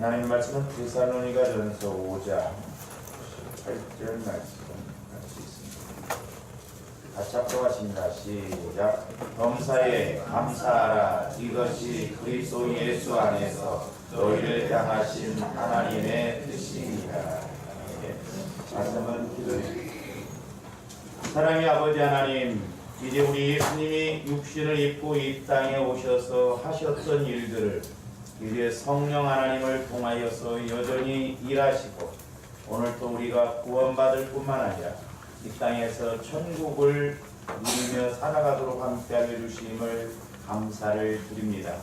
하나님 말씀은 데살로니가 전서 5장 8절 말씀 같이 있습니다. 같이 합독하십니다. 시작. 범사에 감사하라. 이것이 그리스도 예수 안에서 너희를 향하신 하나님의 뜻입니다. 말씀은 기도입니다. 사랑의 아버지 하나님, 이제 우리 예수님이 육신을 입고 이 땅에 오셔서 하셨던 일들을 이제 성령 하나님을 통하여서 여전히 일하시고 오늘 또 우리가 구원받을 뿐만 아니라 이 땅에서 천국을 누리며 살아가도록 함께하여 주심을 감사를 드립니다.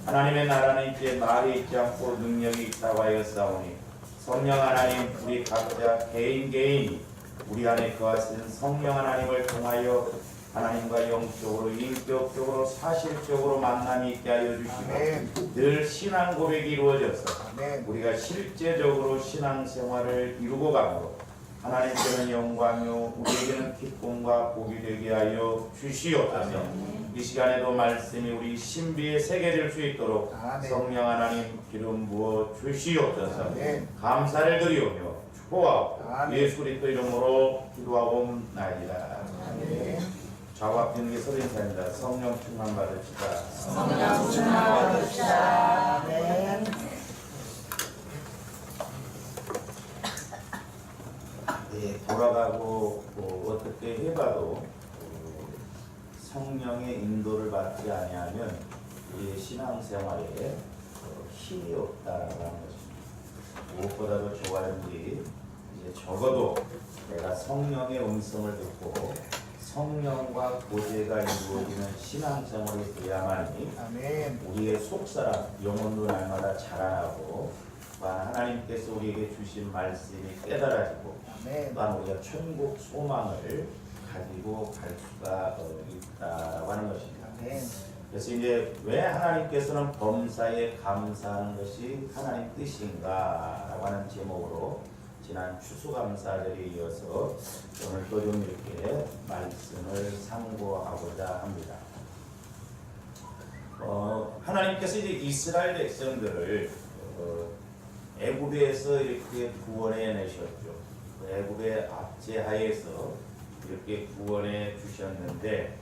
하나님의 나라는 이제 말이 있지 않고 능력이 있다고 하였사오니 성령 하나님, 우리 각자 개인이 우리 안에 거하신 성령 하나님을 통하여 하나님과 영적으로 인격적으로 사실적으로 만남이 있게 하여 주시고 늘 신앙 고백이 이루어져서 우리가 실제적으로 신앙생활을 이루고 가므로 하나님께는 영광이요 우리에게는 기쁨과 복이 되게 하여 주시옵소서. 이 시간에도 말씀이 우리 신비에 새겨질 수 있도록 성령 하나님 기름 부어 주시옵소서. 감사를 드리오며 축복하고 예수 그리스도 이름으로 기도하옵나이다. 좌우 앞에 있는 게 서로 인사입니다. 성령 충만 받읍시다. 성령 충만 받읍시다. 아멘. 네, 돌아가고 어떻게 해봐도 성령의 인도를 받지 아니하면 우리의 신앙생활에 힘이 없다라는 것입니다. 무엇보다도 좋아하는 일이 이제 적어도 내가 성령의 음성을 듣고 성령과 교제가 이루어지는 신앙생활이 되어야만이 우리의 속사람 영혼도 날마다 자라나고 또한 하나님께서 우리에게 주신 말씀이 깨달아지고 또한 우리가 천국 소망을 가지고 갈 수가 있다라고 하는 것입니다. 그래서 이제 왜 하나님께서는 범사에 감사하는 것이 하나님 뜻인가라고 하는 제목으로 지난 추수감사절에 이어서 오늘 또 좀 이렇게 말씀을 상고하고자 합니다. 하나님께서 이제 이스라엘 백성들을 애굽에서 이렇게 구원해 내셨죠. 애굽의 압제하에서 이렇게 구원해 주셨는데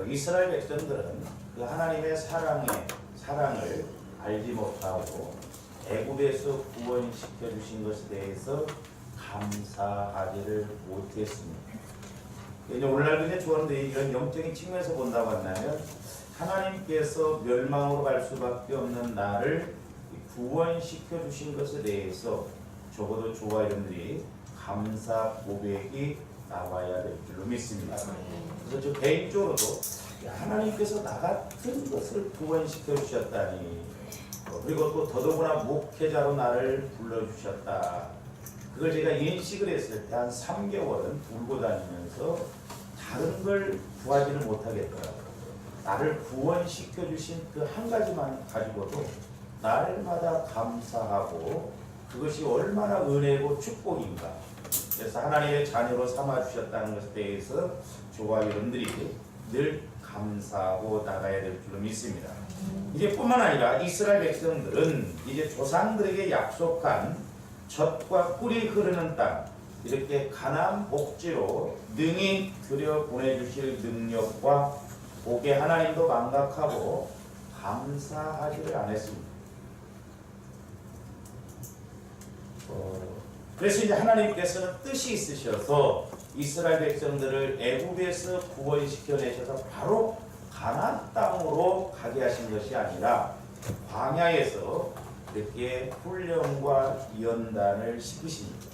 이스라엘 백성들은 그 하나님의 사랑을 알지 못하고 애굽에서 구원시켜 주신 것에 대해서 감사하지를 못했습니다. 이제 오늘날도 이제 좋은데 이런 영적인 측면에서 본다고 한다면 하나님께서 멸망으로 갈 수밖에 없는 나를 구원시켜 주신 것에 대해서 적어도 저와 여러분들이 감사 고백이 나와야 될 줄로 믿습니다. 그래서 저 개인적으로도 하나님께서 나 같은 것을 구원시켜 주셨다니 그리고 또 더더구나 목회자로 나를 불러주셨다. 그걸 제가 인식을 했을 때 한 3개월은 돌고 다니면서 다른 걸 구하지를 못하겠더라고요. 나를 구원시켜 주신 그 한 가지만 가지고도 날마다 감사하고 그것이 얼마나 은혜고 축복인가. 그래서 하나님의 자녀로 삼아주셨다는 것에 대해서 저와 여러분들이 늘 감사하고 나가야 될 줄로 믿습니다. 이제 뿐만 아니라 이스라엘 백성들은 이제 조상들에게 약속한 젖과 꿀이 흐르는 땅, 이렇게 가나안 복지로 능히 들여 보내주실 능력과 복에 하나님도 망각하고 감사하지를 않았습니다. 그래서 이제 하나님께서는 뜻이 있으셔서 이스라엘 백성들을 애굽에서 구원시켜 내셔서 바로 가나안 땅으로 가게 하신 것이 아니라 광야에서 이렇게 훈련과 연단을 시키십니다.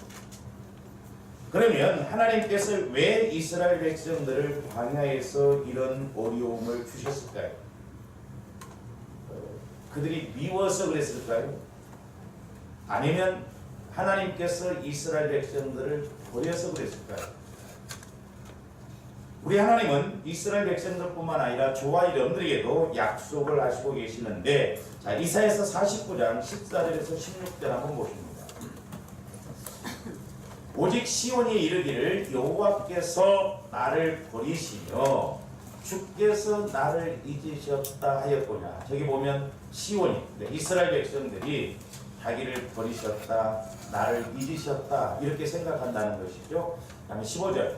그러면 하나님께서 왜 이스라엘 백성들을 광야에서 이런 어려움을 주셨을까요? 그들이 미워서 그랬을까요? 아니면 하나님께서 이스라엘 백성들을 버려서 그랬을까요? 우리 하나님은 이스라엘 백성들뿐만 아니라 저와 여러분들에게도 약속을 하시고 계시는데, 자, 이사야서 49장 14절에서 16절 한번 보십니다. 오직 시온이 이르기를 여호와께서 나를 버리시며 주께서 나를 잊으셨다 하였구나. 저기 보면 시온이, 이스라엘 백성들이 자기를 버리셨다, 나를 잊으셨다 이렇게 생각한다는 것이죠. 다음에 15절.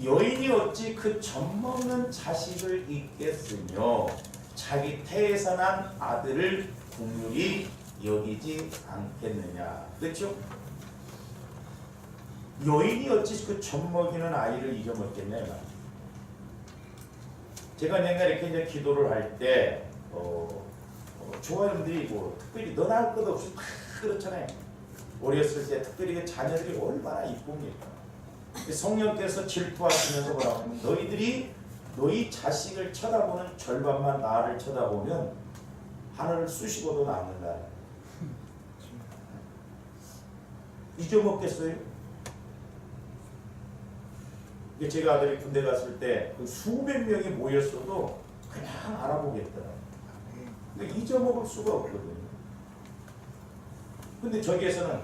여인이 어찌 그 젖먹는 자식을 잊겠으며 자기 태에서 난 아들을 긍휼히 여기지 않겠느냐. 그렇죠? 여인이 어찌 그 젖먹이는 아이를 잊어먹겠냐. 제가 옛날에 이렇게 이제 기도를 할 때 조화님들이 뭐 특별히 너나 할 것 없이 막 그렇잖아요. 어렸을 때 특별히 자녀들이 얼마나 이쁩니까? 성령께서 질투하시면서 뭐라고 하면 너희들이 너희 자식을 쳐다보는 절반만 나를 쳐다보면 하늘을 쑤시고도 남는다. 잊어먹겠어요? 제가 아들이 군대 갔을 때 그 수백 명이 모였어도 그냥 알아보겠더라고요. 근데 잊어먹을 수가 없거든요. 근데 저기에서는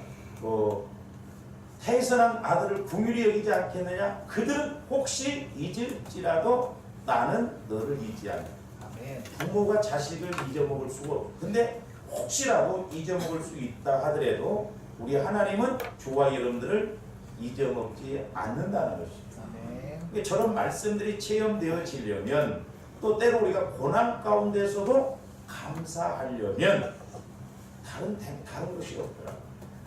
태어난 아들을 긍휼히 여기지 않겠느냐? 그들은 혹시 잊을지라도 나는 너를 잊지 않는다. 부모가 자식을 잊어먹을 수가 없고, 근데 혹시라도 잊어먹을 수 있다 하더라도 우리 하나님은 저와 여러분들을 잊어먹지 않는다는 것입니다. 저런 말씀들이 체험되어지려면 또 때로 우리가 고난 가운데서도 감사하려면 다른 것이 없더라.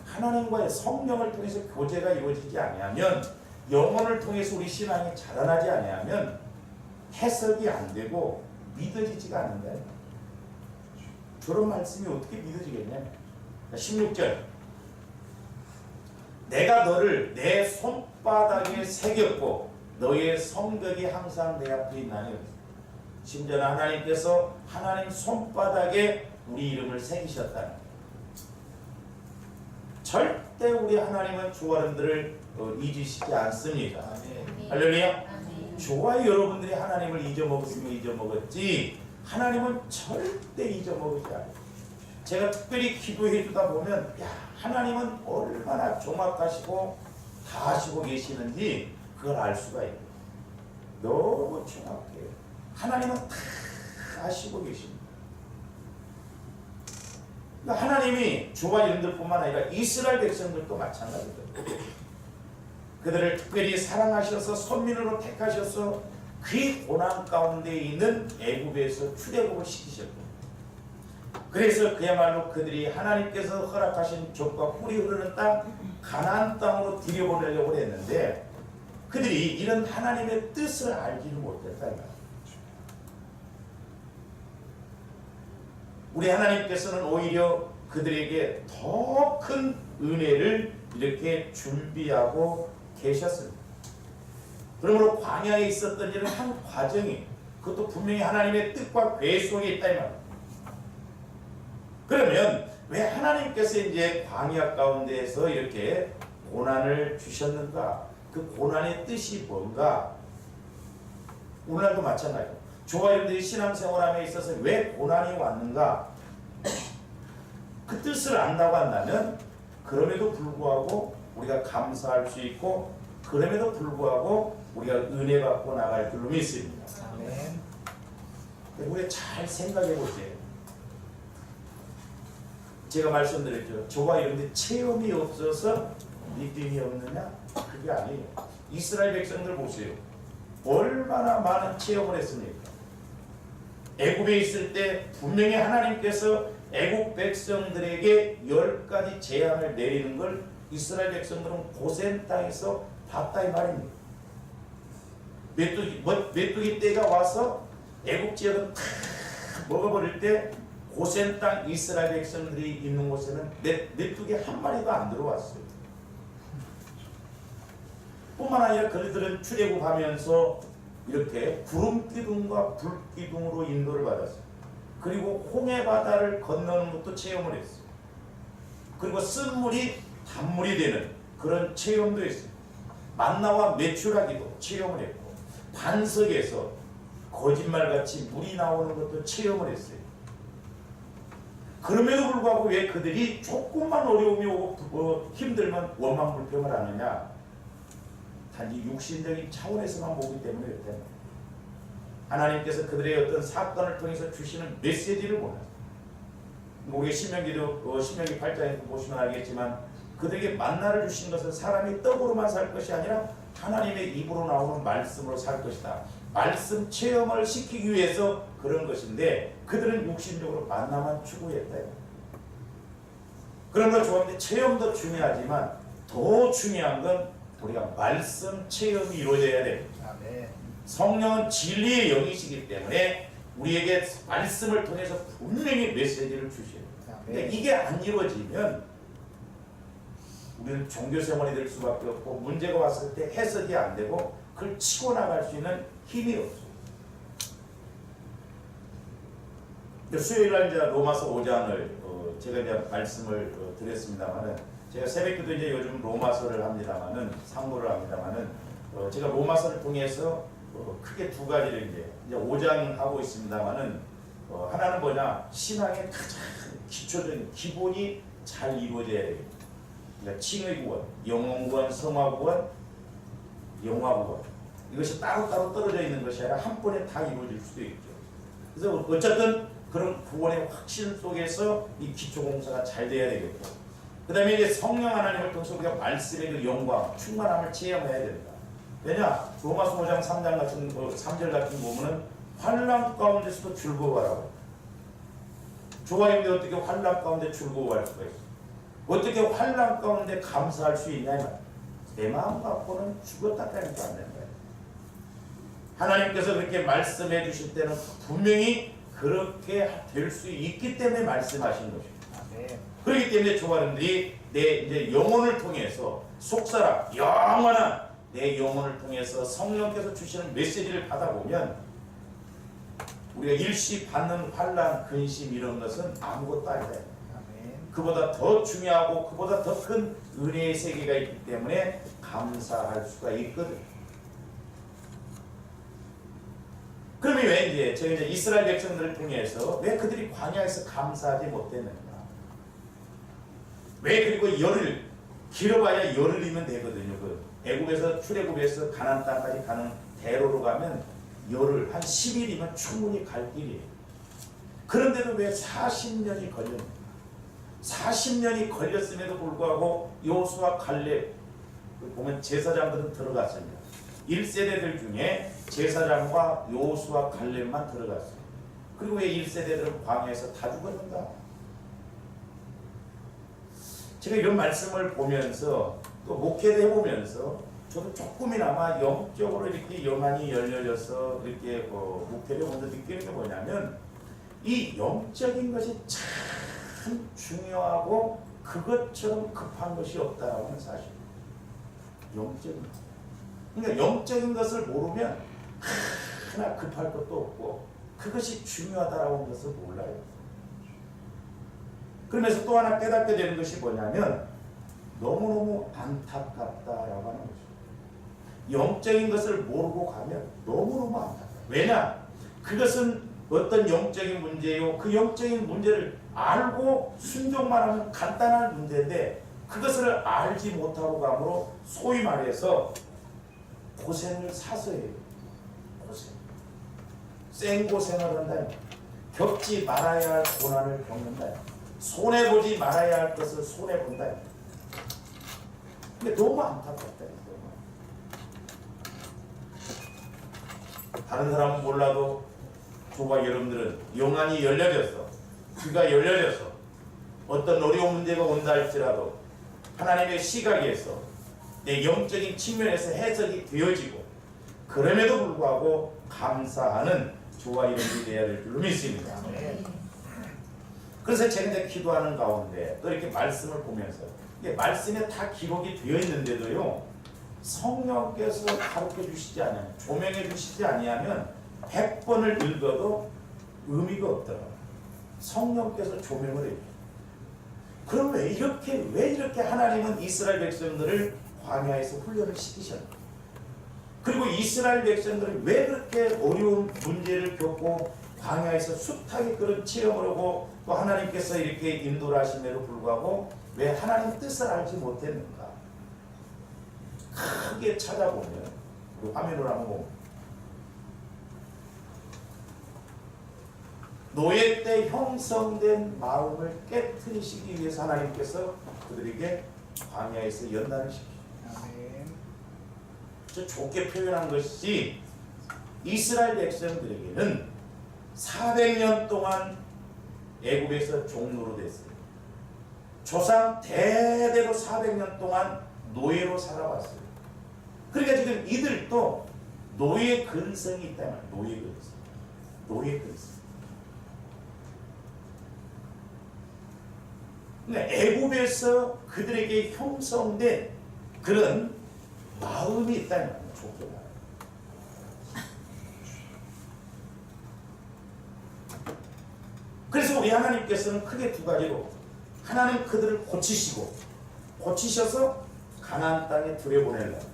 하나님과의 성령을 통해서 교제가 이루어지지 아니하면, 영혼을 통해서 우리 신앙이 자라나지 아니하면 해석이 안 되고 믿어지지가 않는다. 저런 말씀이 어떻게 믿어지겠냐. 16절. 내가 너를 내 손바닥에 새겼고 너의 성벽이 항상 내 앞에 있나니. 심지어 하나님께서 하나님 손바닥에 우리 이름을 새기셨다는 거예요. 절대 우리 하나님은 주와 여러분들을 잊으시지 않습니다. 할렐루야. 저와 여러분들이 하나님을 잊어먹었으면 잊어먹었지 하나님은 절대 잊어먹지 않아요. 제가 특별히 기도해 주다 보면 하나님은 얼마나 정확하시고 다 아시고 계시는지 그걸 알 수가 있어요. 너무 정확해요. 하나님은 다 아시고 계십니다. 그러니까 하나님이 저와 여러분들뿐만 아니라 이스라엘 백성들도 마찬가지죠. 그들을 특별히 사랑하셔서 선민으로 택하셔서 그 고난 가운데 있는 애굽에서 출애굽을 시키셨고, 그래서 그야말로 그들이 하나님께서 허락하신 젖과 꿀이 흐르는 땅 가나안 땅으로 들여보내려고 했는데 그들이 이런 하나님의 뜻을 알지를 못했다. 우리 하나님께서는 오히려 그들에게 더 큰 은혜를 이렇게 준비하고 계셨습니다. 그러므로 광야에 있었던 일은 한 과정이, 그것도 분명히 하나님의 뜻과 계획 속에 있다 이 말입니다. 그러면 왜 하나님께서 이제 광야 가운데에서 이렇게 고난을 주셨는가? 그 고난의 뜻이 뭔가? 오늘날도 마찬가지로 저와 여러분들이 신앙생활함에 있어서 왜 고난이 왔는가? 그 뜻을 안다고 한다면 그럼에도 불구하고 우리가 감사할 수 있고, 그럼에도 불구하고 우리가 은혜 받고 나갈 줄로 믿습니다. 아멘. 우리가 잘 생각해 보세요. 제가 말씀드렸죠. 저와 여러분들 체험이 없어서 믿음이 없느냐? 그게 아니에요. 이스라엘 백성들 보세요. 얼마나 많은 체험을 했습니까? 애굽에 있을 때 분명히 하나님께서 애굽 백성들에게 10가지 재앙을 내리는 걸 이스라엘 백성들은 고센 땅에서 봤다 이 말입니다. 메뚜기 떼가 와서 애굽 지역을 다 먹어버릴 때 고센 땅 이스라엘 백성들이 있는 곳에는 메뚜기 한 마리도 안 들어왔어요. 뿐만 아니라 그들은 출애굽하면서 이렇게 구름 기둥과 불 기둥으로 인도를 받았어요. 그리고 홍해 바다를 건너는 것도 체험을 했어요. 그리고 쓴물이 단물이 되는 그런 체험도 했어요. 만나와 메추라기도 체험을 했고, 반석에서 거짓말같이 물이 나오는 것도 체험을 했어요. 그럼에도 불구하고 왜 그들이 조금만 어려움이 오고 힘들면 원망불평을 하느냐? 단지 육신적인 차원에서만 보기 때문에 그랬다. 하나님께서 그들의 어떤 사건을 통해서 주시는 메시지를 몰랐어요. 우리 신명기도 신명기 8장에 보시면 알겠지만 그들에게 만나를 주신 것은 사람이 떡으로만 살 것이 아니라 하나님의 입으로 나오는 말씀으로 살 것이다. 말씀 체험을 시키기 위해서 그런 것인데 그들은 육신적으로 만나만 추구했다. 그런 거 좋은데 체험도 중요하지만 더 중요한 건 우리가 말씀 체험이 이루어져야 됩니다. 아멘. 성령은 진리의 영이시기 때문에 우리에게 말씀을 통해서 분명히 메시지를 주셔요. 근데 이게 안 이루어지면 우리는 종교 생활이 될 수밖에 없고 문제가 왔을 때 해석이 안 되고 그걸 치고 나갈 수 있는 힘이 없어요. 수요일날 이제 로마서 5장을 제가 이제 말씀을 드렸습니다만은 제가 새벽기도 이제 요즘 로마서를 합니다만은 상고를 합니다만은 제가 로마서를 통해서 크게 두 가지를 이제 5장 하고 있습니다만은 하나는 뭐냐, 신앙의 가장 기초적인 기본이 잘 이루어져야 돼요. 그러니까 칭의 구원, 영혼 구원, 성화 구원, 영화 구원, 이것이 따로따로 떨어져 있는 것이 아니라 한 번에 다 이루어질 수도 있죠. 그래서 어쨌든 그런 구원의 확신 속에서 이 기초 공사가 잘 돼야 되겠고, 그 다음에 이제 성령 하나님을 통해서 우리가 말씀의 그 영광, 충만함을 체험해야 된다. 왜냐? 로마서 5장 3장 같은 3절 같은 보면은 환난 가운데서도 즐거워하라고. 좋아하는데 어떻게 환난 가운데 즐거워할 수가 있어? 어떻게 환난 가운데 감사할 수 있냐? 내 마음 갖고는 죽었다니까 안 된다. 하나님께서 그렇게 말씀해 주실 때는 분명히 그렇게 될 수 있기 때문에 말씀하신 것입니다. 네. 그렇기 때문에 조가님들이 내 이제 영혼을 통해서 속사람 영원한 내 영혼을 통해서 성령께서 주시는 메시지를 받아보면 우리가 일시 받는 환난, 근심 이런 것은 아무것도 아니다. 그보다 더 중요하고 그보다 더 큰 은혜의 세계가 있기 때문에 감사할 수가 있거든. 그러면 왜 이제 제가 이제 이스라엘 백성들을 통해서 왜 그들이 광야에서 감사하지 못했는가? 왜 그리고 열흘 길어봐야 열흘이면 되거든요. 그 애굽에서 출애굽에서 가나안 땅까지 가는 대로로 가면 열흘 한 10일이면 충분히 갈 길이에요. 그런데도 왜 40년이 걸렸는가? 40년이 걸렸음에도 불구하고 여호수아 갈렙 보면 제사장들은 들어갔습니다. 1세대들 중에 제사장과 여호수아 갈렙만 들어갔어요. 그리고 왜 1세대들은 광야에서 다 죽었는가? 제가 이런 말씀을 보면서 또 목회를 해보면서 저도 조금이나마 영적으로 이렇게 영안이 열려져서 이렇게 목회를 먼저 느끼는 게 뭐냐면 이 영적인 것이 참 중요하고 그것처럼 급한 것이 없다라고 하는 사실. 영적인 것. 그러니까 영적인 것을 모르면 하나 급할 것도 없고 그것이 중요하다라고 하는 것을 몰라요. 그러면서 또 하나 깨닫게 되는 것이 뭐냐면 너무너무 안타깝다라고 하는 것이죠. 영적인 것을 모르고 가면 너무너무 안타까워요. 왜냐? 그것은 어떤 영적인 문제요. 그 영적인 문제를 알고 순종만 하면 간단한 문제인데 그것을 알지 못하고 가므로 소위 말해서 고생을 사서 해요. 고생. 생고생을 한다. 겪지 말아야 할 고난을 겪는다. 손해보지 말아야 할 것을 손해본다. 근데 너무 안타깝다. 다른 사람은 몰라도 저와 여러분들은 영안이 열려져서 귀가 열려져서 어떤 어려운 문제가 온다 할지라도 하나님의 시각에서 내 영적인 측면에서 해석이 되어지고 그럼에도 불구하고 감사하는 저와 여러분이 되어야 될 줄로 믿습니다. 그래서 제가 이제 기도하는 가운데 또 이렇게 말씀을 보면서 이게 말씀에 다 기록이 되어 있는데도요 성령께서 가르쳐 주시지 않으면 조명해 주시지 아니하면 100번을 읽어도 의미가 없더라고요. 성령께서 조명을 해요. 그럼 왜 이렇게 하나님은 이스라엘 백성들을 광야에서 훈련을 시키셨는가? 그리고 이스라엘 백성들은 왜 그렇게 어려운 문제를 겪고 광야에서 숱하게 그런 체험을 하고 또 하나님께서 이렇게 인도를 하심에도 불구하고 왜 하나님 뜻을 알지 못했는가? 크게 찾아보면 우리 화면으로 한번 보면 노예 때 형성된 마음을 깨트리시기 위해서 하나님께서 그들에게 광야에서 연단을 시키죠. 저 좋게 표현한 것이 이스라엘 백성들에게는 400년 동안 애굽에서 종노로 됐어요. 조상 대대로 400년 동안 노예로 살아왔어요. 그러니까 지금 이들도 노예 근성이 있다 말이에요. 노예 근성. 노예 근성. 그러니까 애굽에서 그들에게 형성된 그런 마음이 있다는 거예요. 좋게 말해요. 그래서 우리 하나님께서는 크게 두 가지로, 하나는 그들을 고치셔서 가나안 땅에 들여보내려고.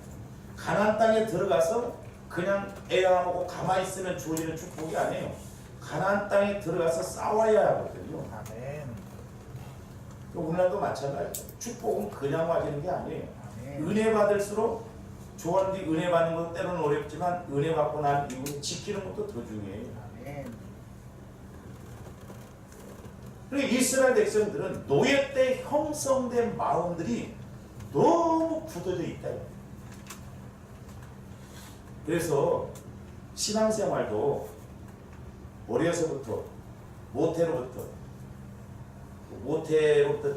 가나안 땅에 들어가서 그냥 애양하고 가만히 있으면 주어지는 축복이 아니에요. 가나안 땅에 들어가서 싸워야 하거든요. 우리나라도 마찬가지예요. 축복은 그냥 와지는 게 아니에요. 은혜 받을수록 좋았는데 은혜 받는 것도 때로는 어렵지만 은혜 받고 난 이후에 지키는 것도 더 중요해요. 그리고 이스라엘 백성들은 노예 때 형성된 마음들이 너무 굳어져 있다. 그래서 신앙생활도 어려서부터 모태로부터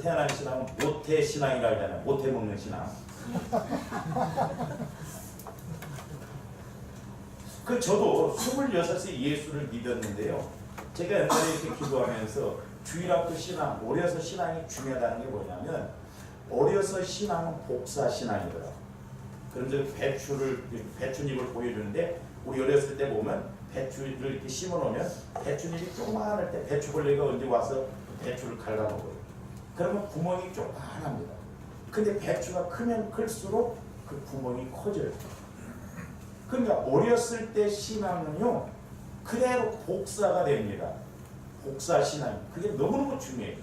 태어난 신앙은 모태신앙이라고 하잖아요. 모태 먹는 신앙. 저도 26세 예수를 믿었는데요. 제가 옛날에 이렇게 기도하면서 주일학교 신앙, 어려서 신앙이 중요하다는 게 뭐냐면, 어려서 신앙은 복사 신앙이더라고요. 그런데 배추잎을 보여주는데, 우리 어렸을 때 보면 배추를 이렇게 심어 놓으면 배추잎이 조그만할 때 배추벌레가 언제 와서 배추를 갉아먹어요. 그러면 구멍이 조그만합니다. 근데 배추가 크면 클수록 그 구멍이 커져요. 그러니까 어렸을 때 신앙은요, 그대로 복사가 됩니다. 복사 신앙. 그게 너무너무 중요해요.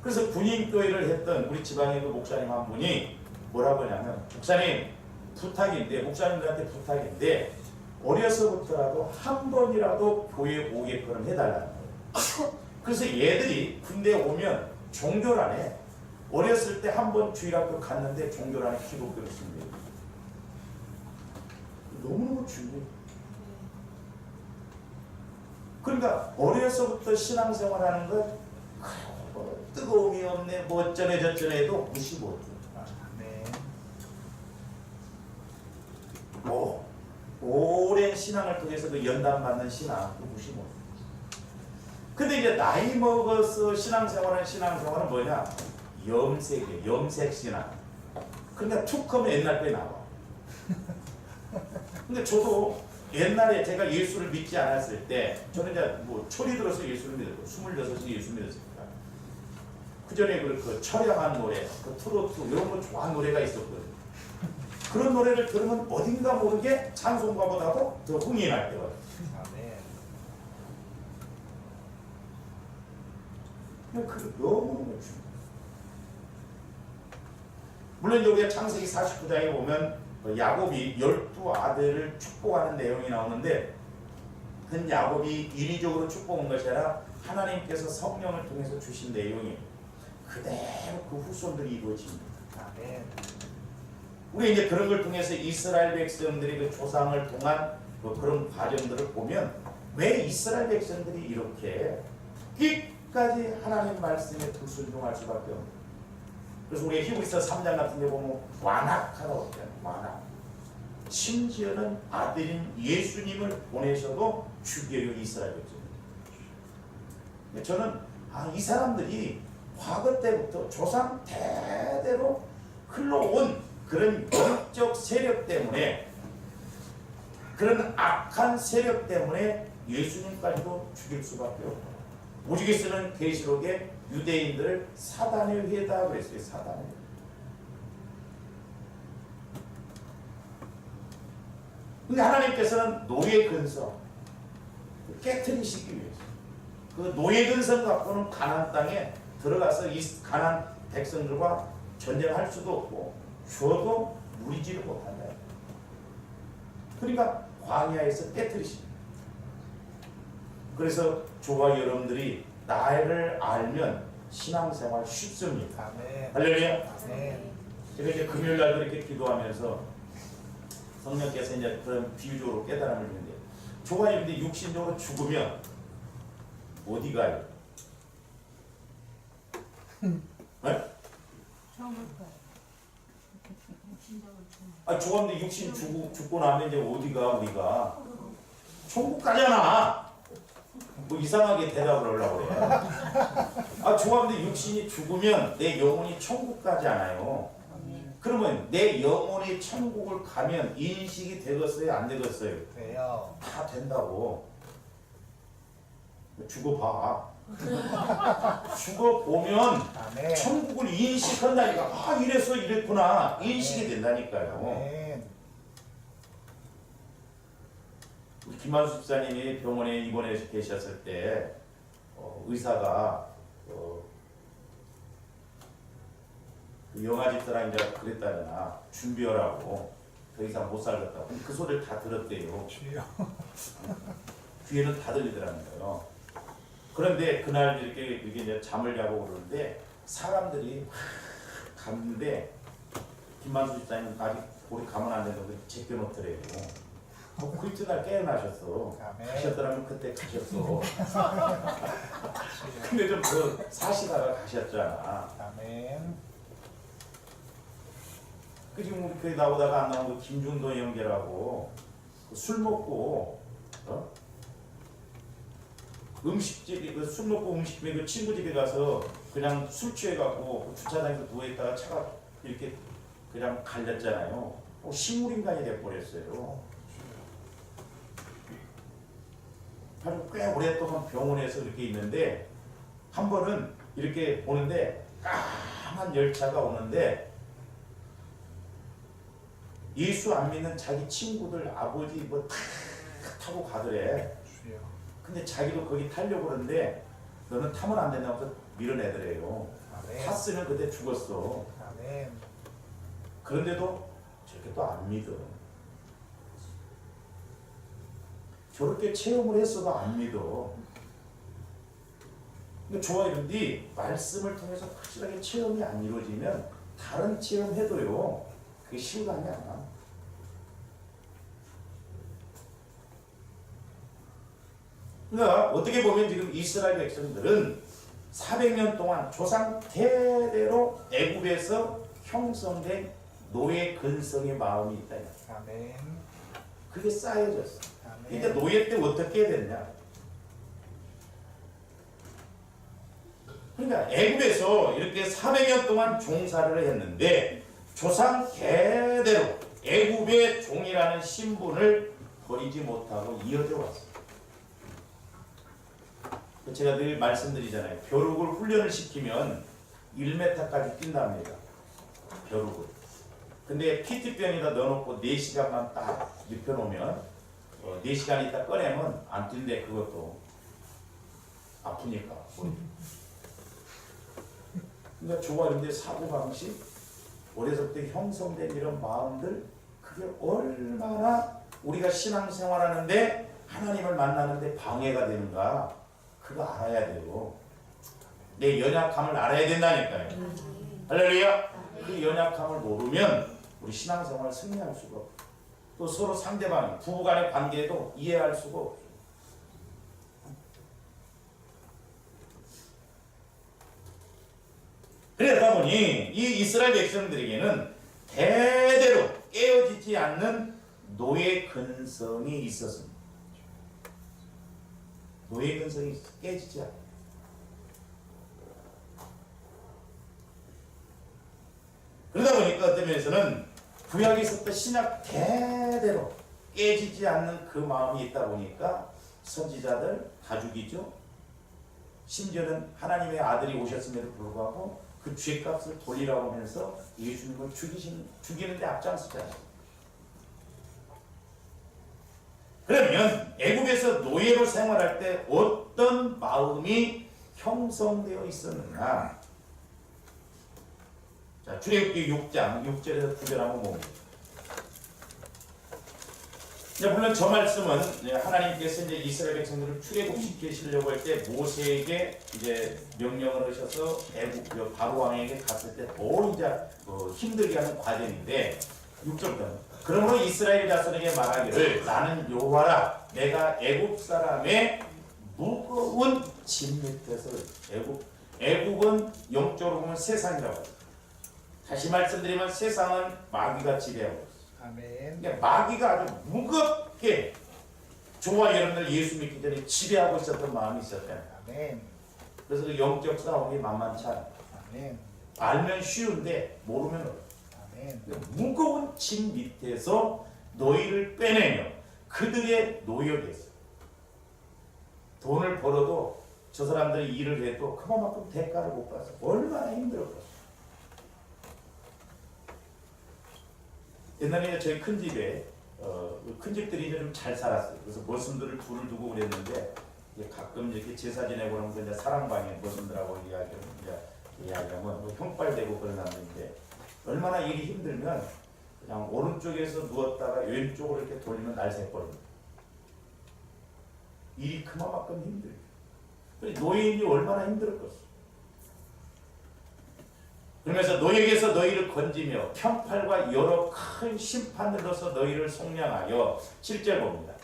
그래서 군인교회를 했던 우리 지방의 그 목사님 한 분이 뭐라고 하냐면, 목사님 부탁인데, 목사님들한테 부탁인데 어려서부터라도 한 번이라도 교회 오게끔 해달라는 거예요. 그래서 얘들이 군대 오면 종교란에 어렸을 때 한 번 주일학교 갔는데 종교란에 기독교를 씁니다. 너무너무 중요해요. 그러니까 어려서부터 신앙생활하는 것 뜨거움이 없네, 뭐 어쩌네 저쩌네 해도 무시 못해요. 오랜 신앙을 통해서 그 연단받는 신앙 무시 못해요. 근데 이제 나이 먹어서 신앙생활은 뭐냐? 염색이에요. 염색신앙. 그러니까 툭 하면 옛날 때 나와. 근데 저도 옛날에 제가 예수를 믿지 않았을 때, 저는 이제 뭐 철이 들어서 예수를 믿었고 26이 예수 믿었습니다. 그 전에 그 처량한 노래, 그 트로트 이런 거 좋아하는 노래가 있었거든요. 그런 노래를 들으면 어딘가 모르게 찬송가보다도 더 흥이 날 때가 있어요. 그 너무너무 중요해요. 물론 여기 창세기 49장에 보면 야곱이 12아들을 축복하는 내용이 나오는데, 그 야곱이 인위적으로 축복한 것이 아니라 하나님께서 성령을 통해서 주신 내용이 그대로 그 후손들이 이루어집니다. 우리 이제 그런 걸 통해서 이스라엘 백성들이 그 조상을 통한 그런 과정들을 보면, 왜 이스라엘 백성들이 이렇게 끝까지 하나님 말씀에 불순종할 수밖에 없는. 그래서 우리 히브리서 3장 같은 데 보면 완악하다고 했잖아요. 완악. 심지어는 아들인 예수님을 보내셔도 죽여요, 이스라엘 백성들. 저는 이 사람들이 과거 때부터 조상 대대로 흘러온 그런 영적 세력 때문에, 그런 악한 세력 때문에 예수님까지도 죽일 수밖에 없고, 오직에 쓰는 계시록에 유대인들을 사단의 회다 그랬어요. 사단의 회. 근데 하나님께서는 노예 근성 깨트리시기 위해서, 그 노예 근성 갖고는 가나안 땅에 들어가서 이 가나안 백성들과 전쟁할 수도 없고 줘도 누리지를 못한다. 그러니까 광야에서 깨트리십니다. 그래서 저와 여러분들이 나를 알면 신앙생활 쉽습니다. 아멘. 할렐루야. 아멘. 제가 이제 금요일 날도 이렇게 기도하면서 성령께서 이제 그런 비유적으로 깨달음을 주는데, 저와 여러분들이 육신적으로 죽으면 어디 가요? 네? 아, 저한테 육신 죽고 나면 이제 어디가 우리가? 천국 가잖아. 뭐 이상하게 대답을 하려고 그래. 아, 저한테 육신이 죽으면 내 영혼이 천국 가지 않아요. 그러면 내 영혼이 천국을 가면 인식이 되겠어요? 안 되겠어요? 돼요. 다 된다고. 죽어봐. 죽어보면 아멘. 천국을 인식한다니까. 아, 이래서 이랬구나. 인식이 된다니까요. 아멘. 우리 김만수 집사님이 병원에 입원해 계셨을 때 의사가 그 영아 집사랑 이제 그랬다잖아. 준비하라고. 더 이상 못 살겠다고. 근데 그 소리를 다 들었대요. 주여. 귀에는 다 들리더라는 거예요. 그런데 그날 이렇게 이제 잠을 자고 그러는데 사람들이 막 갔는데 김만수 집사님 아직 우리 가면 안 된다고 제껴놓더래요. 그 이튿날 깨어나셨어. 아멘. 가셨더라면 그때 가셨어. 근데 좀 더 사시다가 가셨잖아. 아멘. 그 지금 우리 교회 나오다가 안 나온 그 김준도 형제라고 술 먹고 음식집 술 먹고 음식집에 그 친구 집에 가서 그냥 술 취해갖고 주차장에서 누워있다가 차가 이렇게 그냥 갈렸잖아요. 식물인간이 돼버렸어요. 바로 꽤 오랫동안 병원에서 이렇게 있는데 한 번은 이렇게 오는데 까만 열차가 오는데 예수 안 믿는 자기 친구들 아버지 뭐 다 타고 가더래. 주여. 근데 자기도 거기 타려고 그러는데 너는 타면 안 된다고 해서 밀어내더래요. 아멘. 탔으면 그때 죽었어. 아멘. 그런데도 저렇게 또 안 믿어. 저렇게 체험을 했어도 안 믿어. 근데 좋아 이런데 말씀을 통해서 확실하게 체험이 안 이루어지면 다른 체험해도요 그게 실감이 안 나. 그러니까 어떻게 보면 지금 이스라엘 백성들은 400년 동안 조상 대대로 애굽에서 형성된 노예 근성의 마음이 있다. 아멘. 그게 쌓여졌어. 아멘. 이제 노예 때 어떻게 됐냐? 그러니까 애굽에서 이렇게 400년 동안 종사를 했는데 조상 대대로 애굽의 종이라는 신분을 버리지 못하고 이어져 왔어요. 제가 늘 말씀드리잖아요. 벼룩을 훈련을 시키면 1m까지 뛴답니다. 벼룩을. 근데 PT병에다 넣어놓고 4시간만 딱 눕혀놓으면 4시간 있다 꺼내면 안 뛴대. 그것도 아프니까. 그러니까 좋아. 근데 사고방식 어려서부터 형성된 이런 마음들 그게 얼마나 우리가 신앙생활하는데 하나님을 만나는데 방해가 되는가 그거 알아야 되고 내 연약함을 알아야 된다니까요. 할렐루야. 그 연약함을 모르면 우리 신앙생활을 승리할 수가 없고 또 서로 상대방 부부간의 관계에도 이해할 수가 없고 그러다 보니 이 이스라엘 백성들에게는 대대로 깨어지지 않는 노예 근성이 있었습니다. 노예 근성이 깨지지 않아요. 그러다 보니까 어떤 면에서는 구약에 있었던 신약 대대로 깨지지 않는 그 마음이 있다 보니까 선지자들 다 죽이죠. 심지어는 하나님의 아들이 오셨음에도 불구하고 그 죄값을 돌리라고 하면서 예수님을 죽이는데 앞장서잖아요. 그러면 애굽에서 노예로 생활할 때 어떤 마음이 형성되어 있었느냐? 자, 출애굽기 6장 6절에서 9절 한번 봅니다. 물론 저 말씀은 하나님께서 이제 이스라엘 백성들을 출애굽시키시려고 할 때 모세에게 이제 명령을 하셔서 애굽 바로 왕에게 갔을 때 더 이제 힘들게 하는 과정인데 6절부터 그러므로 이스라엘 자손에게 말하기를 나는 여호와라 내가 애굽 사람의 무거운 짐 밑에서 애굽은 영적으로 보면 세상이라고 해요. 다시 말씀드리면 세상은 마귀가 지배하고 있어요. 아멘. 그러니까 마귀가 아주 무겁게 저와 여러분들 예수 믿기 전에 지배하고 있었던 마음이 있었잖아요. 아멘. 그래서 그 영적 싸움이 만만치 않아요. 아멘. 알면 쉬운데 모르면 어려워요. 아멘. 무거운 짐 밑에서 너희를 빼내며 그들의 노역에서 돈을 벌어도 저 사람들이 일을 해도 그만큼 대가를 못 받아서 얼마나 힘들었겠어요. 옛날에 저희 큰 집에 큰 집들이 이제 좀 잘 살았어요. 그래서 머슴들을 둘을 두고 그랬는데 가끔 이렇게 제사 지내고 그러면 이제 사랑방에 머슴들하고 이야기하면 뭐 형빨대고 그런 사람들인데 얼마나 일이 힘들면 그냥 오른쪽에서 누웠다가 왼쪽으로 이렇게 돌리면 날 새버립니다. 일이 그만큼 힘들어요. 노예인이 얼마나 힘들었겠어. 그러면서 노예에게서 너희를 건지며 편팔과 여러 큰 심판으로서 너희를 속량하여 7절 봅니다.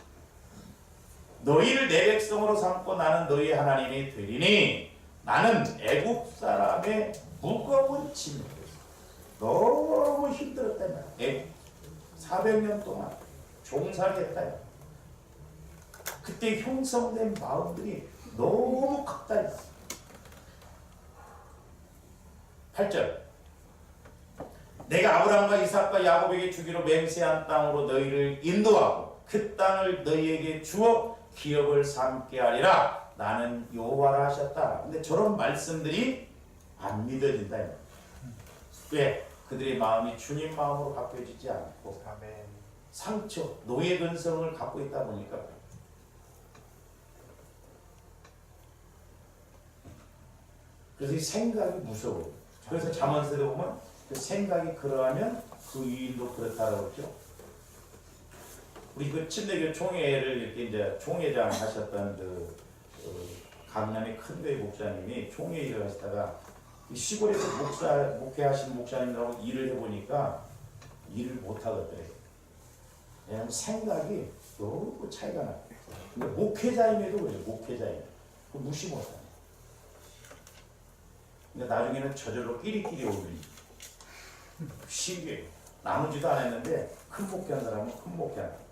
너희를 내 백성으로 삼고 나는 너희 하나님이 되리니 나는 애굽 사람의 무거운 짐을 너무 힘들었다 말이야. 애굽 400년 동안 종살이했다. 그때 형성된 마음들이 너무 컸다. 8절 내가 아브라함과 이삭과 야곱에게 주기로 맹세한 땅으로 너희를 인도하고 그 땅을 너희에게 주어 기업을 삼게 하리라 나는 여호와라 하셨다. 근데 저런 말씀들이 안 믿어진다. 왜? 그들의 마음이 주님 마음으로 바뀌어지지 않고 아멘. 상처, 노예 근성을 갖고 있다 보니까 그래서 이 생각이 무서워요. 그래서 잠언서도 보면 그 생각이 그러하면 그 유인도 그렇다라고 그러죠. 우리 그 침례교 총회를 이렇게 이제 총회장 하셨던 강남의 큰교회 목사님이 총회 일을 하시다가 시골에서 목회하신 목사님들하고 일을 해보니까 일을 못하거든요. 왜냐하면 생각이 너무 차이가 나요. 근데 목회자임에도 그래요. 목회자임. 그 무시 못하네. 근데 나중에는 저절로 끼리끼리 오르니 신기해요. 나누지도 않았는데 큰 목회한 사람은 큰 목회한 사람.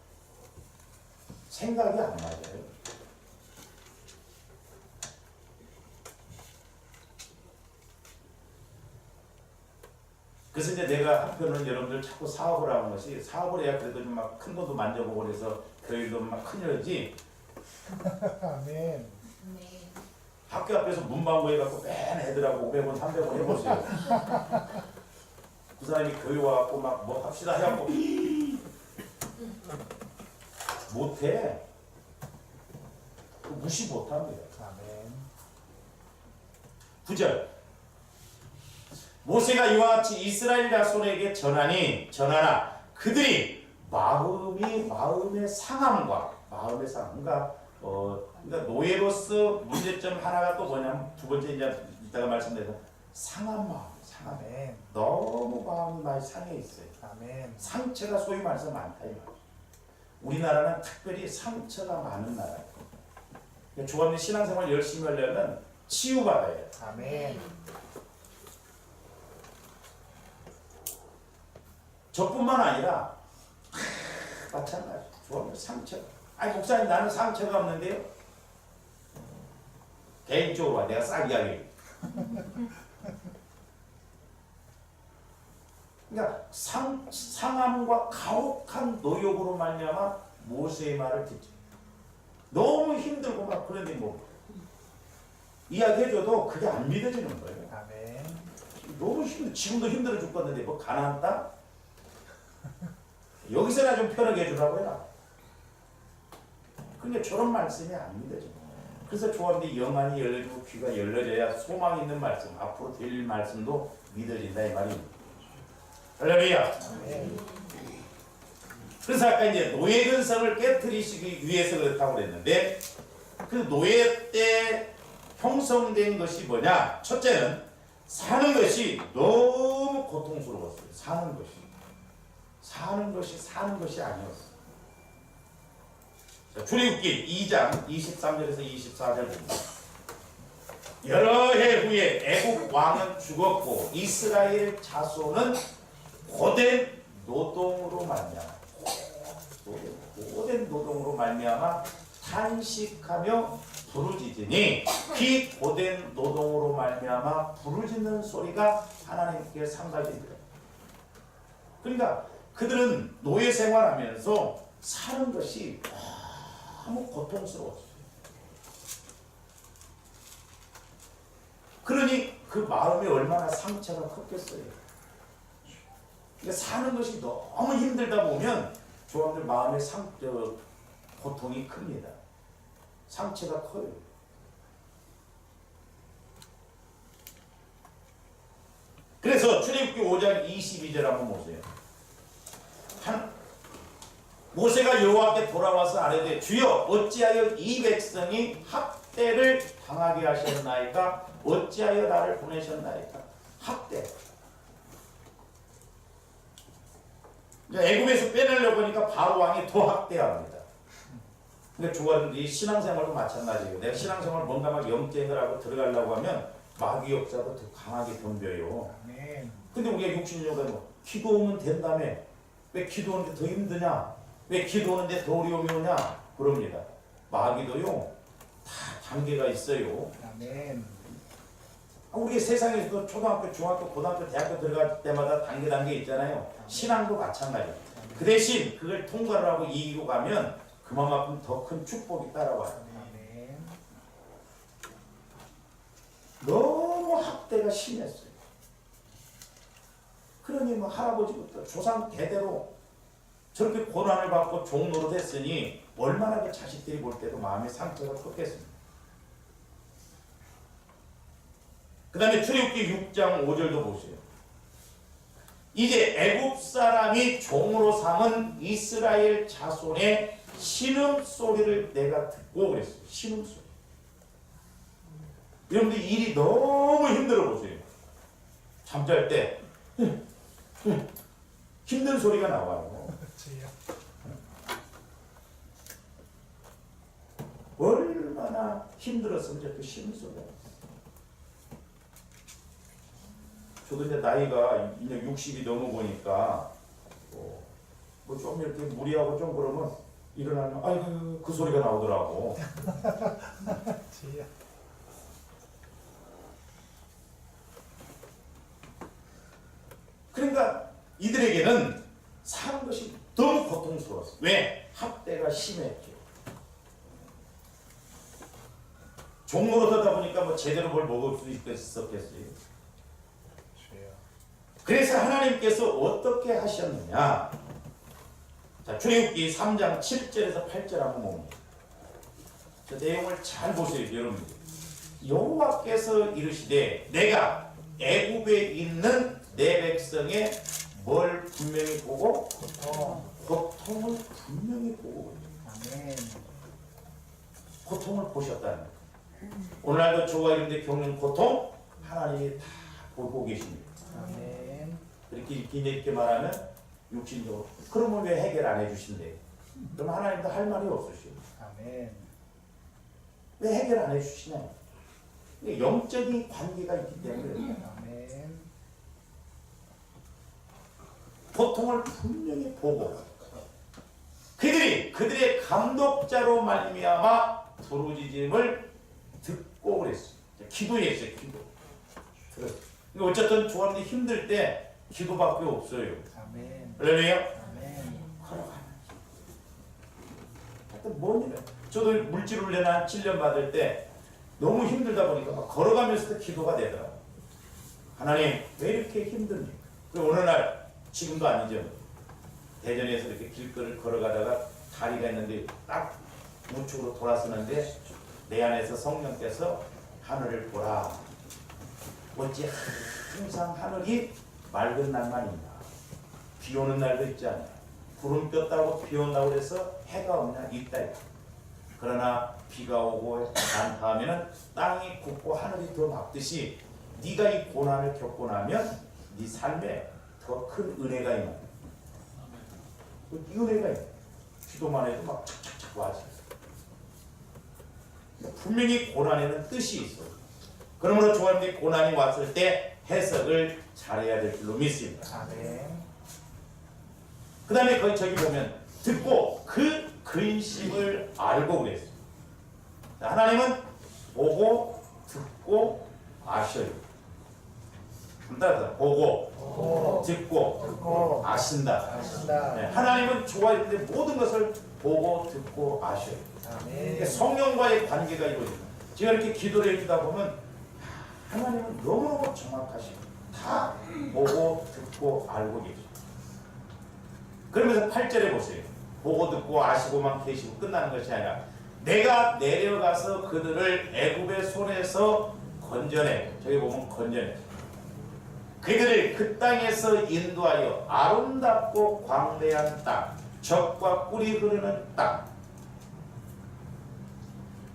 생각이 안 맞아요. 그래서 이제 내가 한편으로는 여러분들 자꾸 사업을 하는 것이 사업을 해야 그래도 좀 막 큰 돈도 만져보고 그래서 교회도 막 큰일이지. 아멘. 학교 앞에서 문방구 해갖고 맨 애들하고 500원, 300원 해보세요. 그 사람이 교회 와갖고 막 뭐 합시다 해갖고 못해. 무시 못합니다. 아멘. 9절 모세가 이와 같이 이스라엘 자손에게 전하나 그들이 마음의 상함과 마음의 상함 그러니까 노예로서 문제점 하나가 또 뭐냐면 두 번째 이제 이따가 말씀드려서 상한 마음 아멘. 너무 마음이 많이 상해 있어요. 아멘. 상처가 소위 말해서 많다 이 말이에요. 우리나라는 특별히 상처가 많은 나라예요. 그러니까 조합님 신앙생활 열심히 하려면 치유받아야 해요. 아멘. 저뿐만 아니라 마찬가지. 조합님 상처. 아니 목사님 나는 상처가 없는데요. 개인적으로 와. 내가 싹 이야기해. 그러니까 상함과 가혹한 노역으로 말미암아 모세의 말을 듣죠. 너무 힘들고 막 그런데 뭐 이야기해줘도 그게 안 믿어지는 거예요. 아멘. 너무 힘들어. 지금도 힘들어 죽겠는데 뭐 가나안 땅? 여기서나 좀 편하게 해주라고 해라. 그러니까 저런 말씀이 안 믿어져. 그래서 조합이 영안이 열려지고 귀가 열려져야 소망 있는 말씀, 앞으로 될 말씀도 믿어진다 이 말입니다. 할렐루야. 그래서 아까 이제 노예 근성을 깨뜨리시기 위해서 그렇다고 그랬는데 그 노예 때 형성된 것이 뭐냐? 첫째는 사는 것이 너무 고통스러웠어요. 사는 것이 아니었어요. 자, 출애굽기 2장 23절에서 24절 봅니다. 여러 해 후에 애굽 왕은 죽었고 이스라엘 자손은 고된 노동으로 말미암아 탄식하며 부르짖으니 이 고된 노동으로 말미암아 부르짖는 소리가 하나님께 상달됩니다. 그러니까 그들은 노예 생활하면서 사는 것이 너무 고통스러웠어요. 그러니 그 마음이 얼마나 상처가 컸겠어요. 그러니까 사는 것이 너무 힘들다 보면 조합들 마음의 고통이 큽니다. 상처가 커요. 그래서 출애굽기 5장 22절 한번 보세요. 모세가 여호와께 돌아와서 아뢰되 주여 어찌하여 이 백성이 학대를 당하게 하셨나이까? 어찌하여 나를 보내셨나이까? 학대. 애굽에서 빼내려고 하니까 바로 왕이 더 학대합니다. 그러니까 조가들이 신앙생활도 마찬가지예요. 내가 신앙생활 뭔가 막 영쟁을 하고 들어가려고 하면 마귀 역사도 더 강하게 덤벼요. 근데 우리가 육신적으로 뭐 기도하면 된다며 왜 기도하는데 더 힘드냐? 왜 기도하는데 더 어려움이 오냐? 그럽니다. 마귀도요 다 단계가 있어요. 아멘. 우리 세상에서도 초등학교, 중학교, 고등학교, 대학교 들어갈 때마다 단계 있잖아요. 신앙도 마찬가지예요. 그 대신 그걸 통과를 하고 이기고 가면 그만큼 더 큰 축복이 따라와요. 아멘. 너무 학대가 심했어요. 그러니 뭐 할아버지부터 조상 대대로 저렇게 고난을 받고 종노릇 했으니 얼마나 그 자식들이 볼 때도 마음의 상처가 컸겠습니까? 그 다음에 출애굽기 6장 5절도 보세요. 이제 애굽 사람이 종으로 삼은 이스라엘 자손의 신음소리를 내가 듣고 그랬어요. 신음소리. 여러분들 일이 너무 힘들어 보세요. 잠잘 때 힘든 소리가 나와요. 얼마나 힘들었으면 저렇게 신음소리가 나와요. 저도 이제 나이가 이제 60이 넘어 보니까 뭐 좀 이렇게 무리하고 좀 그러면 일어나면 아이고 그 소리가 나오더라고. 그러니까 이들에게는 사는 것이 너무 고통스러웠어요. 왜? 학대가 심했죠. 종로로 하다 보니까 뭐 제대로 뭘 먹을 수 있었겠어요. 그래서 하나님께서 어떻게 하셨느냐? 자, 출애굽기 3장 7절에서 8절 한번 봅니다. 저 내용을 잘 보세요, 여러분들. 여호와께서 이르시되 내가 애굽에 있는 내 백성의 뭘 분명히 보고 고통을 분명히 보고 고통을 보셨다는 거예요. 오늘날도 저와 여러분들 겪는 고통 하나님이 다 보고 계십니다. 아멘. 이렇게 말하면 육신적으로 그러면 왜 해결 안 해주신대요? 그럼 하나님도 할 말이 없으시오. 아멘. 왜 해결 안 해주시냐? 영적인 관계가 있기 때문에 아멘. 고통을 분명히 보고 그들의 감독자로 말미암아 부르짖음을 듣고 그랬어요. 기도했어요. 기도. 그러니까 어쨌든 조합이 힘들 때 기도밖에 없어요. 아멘. 할렐루야. 아멘. 하여튼 뭔 일? 저도 물질 훈련 한 7년 받을 때 너무 힘들다 보니까 막 걸어가면서도 기도가 되더라고요. 하나님 왜 이렇게 힘듭니까? 그리고 어느 날 지금도 아니죠. 대전에서 이렇게 길거리를 걸어가다가 다리가 있는데 딱 우측으로 돌아서는데 내 안에서 성령께서 하늘을 보라. 어찌 항상 하늘이 맑은 날만 있나. 비 오는 날도 있지 않냐. 구름 꼈다고 비 온다고 그래서 해가 없냐? 있다. 그러나 비가 오고 난 다음에는 땅이 굳고 하늘이 더 맑듯이 네가 이 고난을 겪고 나면 네 삶에 더 큰 은혜가 있는 거야. 이 은혜가 있는 거야. 기도만 해도 막 착착착 와지. 분명히 고난에는 뜻이 있어. 그러므로 조합이 고난이 왔을 때 해석을 잘해야 될 줄로 믿습니다. 아멘. 그 다음에 거기 저기 보면 듣고 그 근심을 알고 그랬어요. 하나님은 보고 듣고 아셔요. 따라서 보고 듣고 아신다. 아신다. 네, 하나님은 좋아했는데 모든 것을 보고 듣고 아셔요. 아멘. 성령과의 관계가 이루어집니다. 제가 이렇게 기도를 해주다 보면 하나님은 너무너무 정확하시고 다 보고 듣고 알고 계시고 그러면서 8절에 보세요. 보고 듣고 아시고만 계시고 끝나는 것이 아니라 내가 내려가서 그들을 애굽의 손에서 건져내. 저기 보면 건져내. 그들을 그 땅에서 인도하여 아름답고 광대한 땅, 젖과 꿀이 흐르는 땅,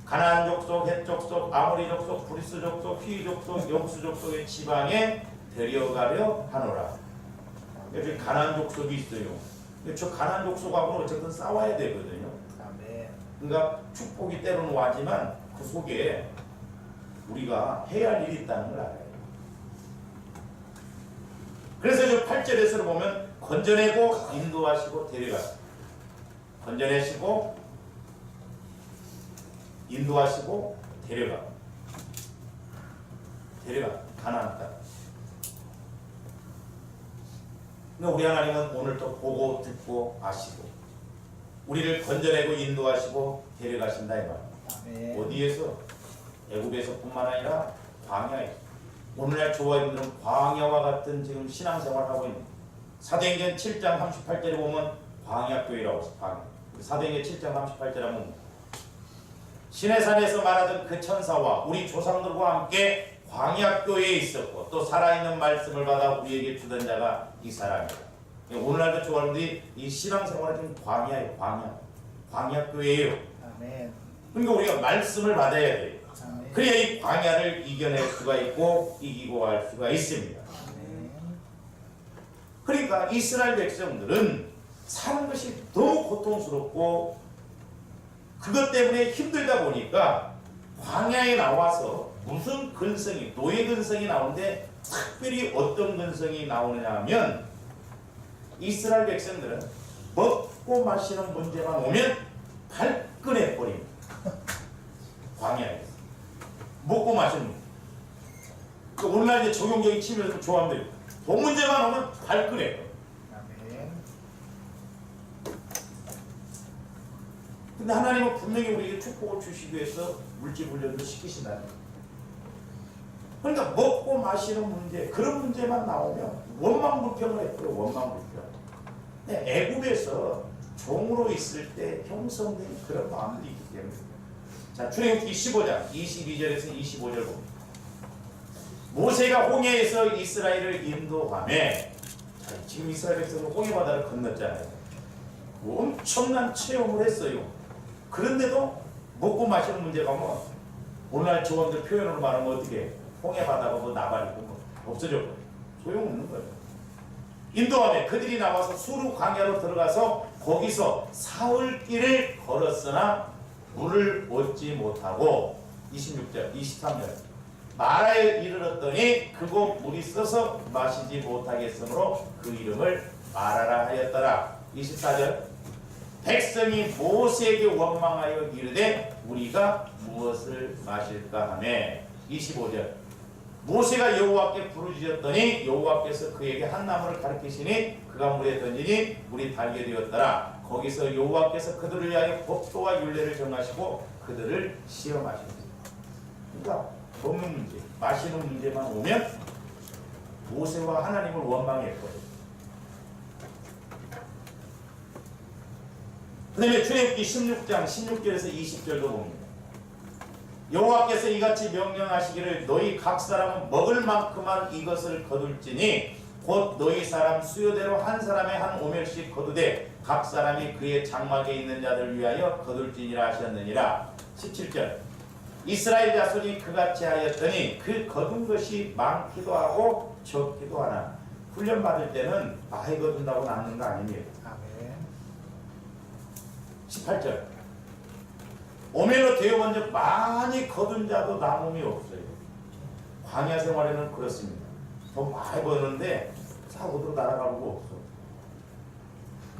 가나안 족속, 헷 족속, 아모리 족속, 브리스 족속, 휘 족속, 여부스 족속의 지방에 데려가려 하노라. 여기 가나안 족속이 있어요. 저 가나안 족속하고는 어쨌든 싸워야 되거든요. 아멘. 그러니까 축복이 때로는 와지만 그 속에 우리가 해야 할 일이 있다는 걸 알아요. 그래서 저 8절에서 보면 건져내고 인도하시고 데려가시고 건져내시고 인도하시고 데려가 가나안 땅. 그러니까 우리 하나님은 오늘 또 보고 듣고 아시고 우리를 건져내고 인도하시고 데려가신다 이 말입니다. 아멘. 어디에서? 애굽에서뿐만 아니라 광야에. 오늘날 조화인들은 광야와 같은 지금 신앙생활을 하고 있는 사도행전 7장 38절에 보면 광야교회라고 해서 광야. 사도행전 7장 38절에 보면 시내산에서 말하던 그 천사와 우리 조상들과 함께 광야교회에 있었고 또 살아있는 말씀을 받아 우리에게 주던 자가 이 사람이다. 오늘날도 조화인들이 이 신앙생활은 지금 광야예요. 광야교회예요. 아멘. 그러니까 우리가 말씀을 받아야 돼요. 아멘. 그래야 이 광야를 이겨낼 수가 있고 이기고 할 수가 있습니다. 아멘. 그러니까 이스라엘 백성들은 사는 것이 너무 고통스럽고 그것 때문에 힘들다 보니까 광야에 나와서 무슨 근성이 노예 근성이 나오는데 특별히 어떤 근성이 나오느냐 하면 이스라엘 백성들은 먹고 마시는 문제만 오면 발끈해 버립니다. 광야에서 먹고 마시는 문제. 그 오늘날 이제 적용적인 측면에서 조합들이 돈 문제만 오면 발끈해요. 아멘. 근데 하나님은 분명히 우리에게 축복을 주시기 위해서 물질 훈련도 시키신다는 거예요. 그러니까 먹고 마시는 문제, 그런 문제만 나오면 원망불평을 했고요. 원망불평. 애굽에서 종으로 있을 때 형성된 그런 마음들이 있기 때문에. 자, 출애굽기 15장 22절에서 25절 봅니다. 모세가 홍해에서 이스라엘을 인도하며, 지금 이스라엘 백성은 홍해 바다를 건넜잖아요. 엄청난 체험을 했어요. 그런데도 먹고 마시는 문제가 뭐 오늘날 조원들 표현으로 말하면 어떻게 해? 홍해 바다가 뭐 나발이고 뭐 없어져. 소용없는 거예요. 인도하며 그들이 나와서 수르 광야로 들어가서 거기서 사흘길을 걸었으나 물을 얻지 못하고 26절, 23절 마라에 이르렀더니 그곳 물이 써서 마시지 못하겠으므로 그 이름을 마라라 하였더라. 24절 백성이 모세에게 원망하여 이르되 우리가 무엇을 마실까 하며 25절 모세가 여호와께 부르짖었더니 여호와께서 그에게 한 나무를 가리키시니 그가 물에 던지니 물이 달게 되었더라. 거기서 여호와께서 그들을 위하여 법도와 율례를 정하시고 그들을 시험하십니다. 그러니까 먹는 문제, 마시는 문제만 오면 모세와 하나님을 원망했거든요. 그 다음에 출애굽기 16장 16절에서 20절도 봅니다. 여호와께서 이같이 명령하시기를 너희 각 사람은 먹을 만큼만 이것을 거둘지니 곧 너희 사람 수요대로 한 사람에 한 오멜씩 거두되 각 사람이 그의 장막에 있는 자들 위하여 거둘지니라 하셨느니라. 17절 이스라엘 자손이 그같이 하였더니 그 거둔 것이 많기도 하고 적기도 하나. 훈련 받을 때는 많이 거둔다고 남는 거 아닙니다. 아멘. 18절 오멜로 되어본 적 많이 거둔 자도 남음이 없어요. 광야 생활에는 그렇습니다. 더 많이 버는데 사고도 날아가고 없어.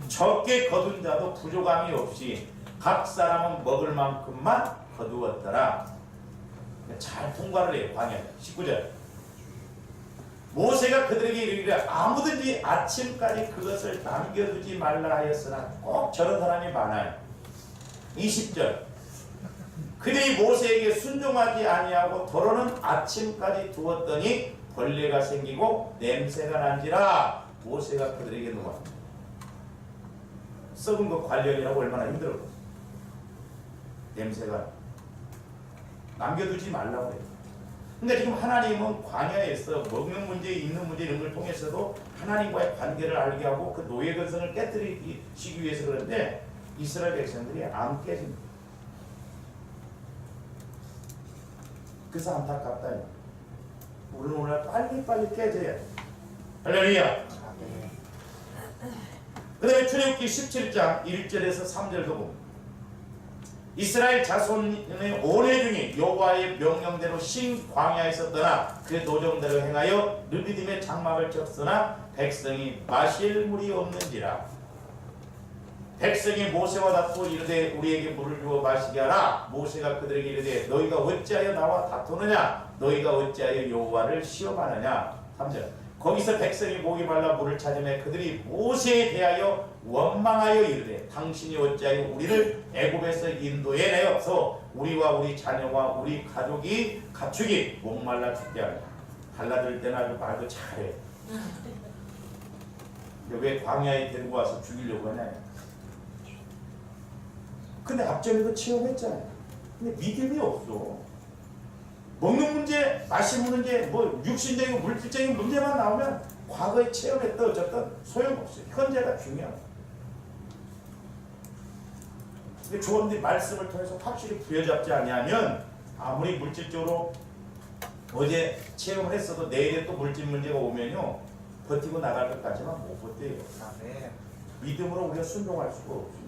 적게 거둔 자도 부족함이 없이 각 사람은 먹을 만큼만 거두었더라. 잘 통과를 해요. 광야. 19절 모세가 그들에게 이르기를 아무든지 아침까지 그것을 남겨두지 말라 하였으나 꼭 저런 사람이 많아요. 20절 그들이 모세에게 순종하지 아니하고 도로는 아침까지 두었더니 벌레가 생기고 냄새가 난지라. 모세가 그들에게 놓았다. 썩은 것 관련이라고 얼마나 힘들었고 냄새가 남겨두지 말라고 해요. 근데 지금 하나님은 광야에서 먹는 문제, 입는 문제 이런 걸 통해서도 하나님과의 관계를 알게 하고 그 노예 근성을 깨뜨리기 위해서 그런데 이스라엘 백성들이 안 깨집니다. 그래서 안타깝다. 우리는 오늘 빨리빨리 깨져야 돼. 할렐루야. 아멘. 그 다음에 출애굽기 17장 1절에서 3절도 보면 이스라엘 자손의 온회 중에 여호와의 명령대로 신 광야에서 떠나 그 노정대로 행하여 르비딤의 장막을 쳤으나 백성이 마실 물이 없는지라. 백성이 모세와 다투어 이르되 우리에게 물을 주어 마시게 하라. 모세가 그들에게 이르되 너희가 어찌하여 나와 다투느냐. 너희가 어찌하여 여호와를 시험하느냐. 3절 거기서 백성이 목이 말라 물을 찾으며 그들이 모세에 대하여 원망하여 이르되 당신이 어찌하여 우리를 애굽에서 인도해 내어서 우리와 우리 자녀와 우리 가축이 목말라 죽게 하냐. 달라들 때는 아주 말도 잘해. 왜 광야에 데리고 와서 죽이려고 하냐. 근데 앞전에도 체험했잖아요. 근데 믿음이 없어. 먹는 문제, 마시는 문제, 뭐 육신적이고 물질적인 문제만 나오면 과거에 체험했던 어쨌든 소용없어요. 현재가 중요하다. 근데 조언들 말씀을 통해서 확실히 부여잡지 아니하면 아무리 물질적으로 어제 체험을 했어도 내일에 또 물질 문제가 오면요 버티고 나갈 것까지만 못 버텨요. 아멘. 믿음으로 우리가 순종할 수가 없습니다.